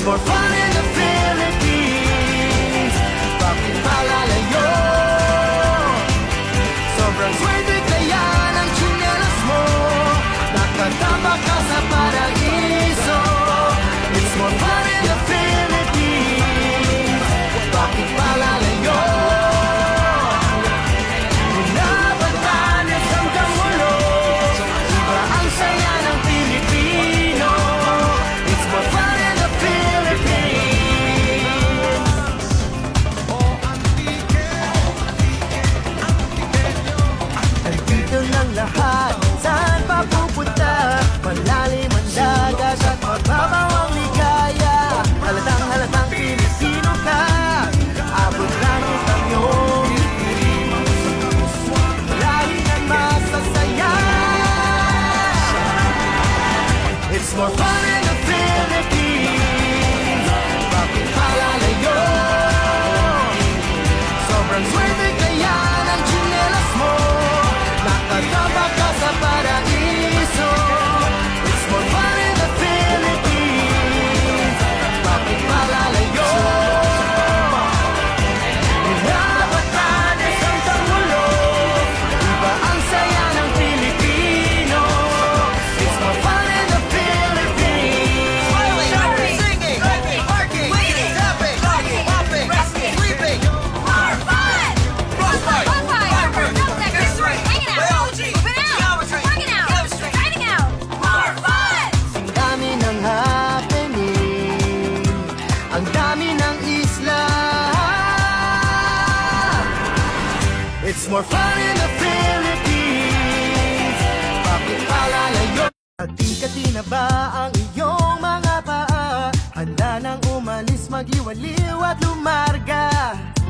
more fun in the Philippines. Bakit malalayo? Sobrang swerte kaya ng tsinelas mo. Nakatamba ka sa paraiso. It's more fun in the Philippines. Bakit malalayo? Mula Batanes hanggang Mulo, iba ang saya ng Pilipino. It's more fun in the Philippines. Nandito ng lahat, saan pa pupunta? Malalim ang dagat at mababaw ang ligaya. Halatang Pilipino ka, abot langit ang iyong ngiti. Lagi kang masasaya. It's more fun in the Philippines. Bakit malalayo? Sobrang swerte kaya ng tsinelas mo. Nakatamba ka sa paraiso. It's more fun in the Philippines. Bakit malalayo? Mula Batanes hanggang Mulo, iba ang saya ng Pilipino. It's more fun in the Philippines. Shopping, singing, parking, waiting, tapping, hopping, sleeping, More fun! frostbite, Bonfire! Dog deckers! history, Hanging out! biology, Moving out! geometry, Working out! chemistry. Dining out! More fun! Ang dami ng happening, ang dami ng isla. It's more fun in the Philippines. Bakit malalayo? Hati-hati na ba ang iyong mga paa? Handa nang umalis, mag-iwaliw at lumarga.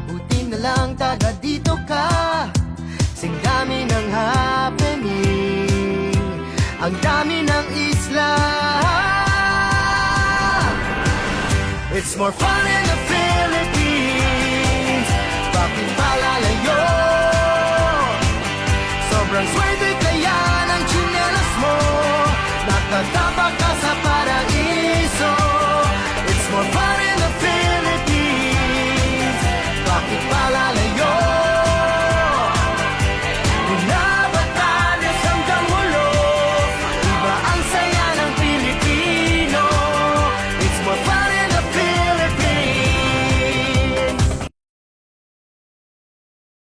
Buti na lang taga dito ka. Sing dami ng happening, ang dami ng isla. It's more fun in the Philippines. Bakit malalayo? Sobrang swerte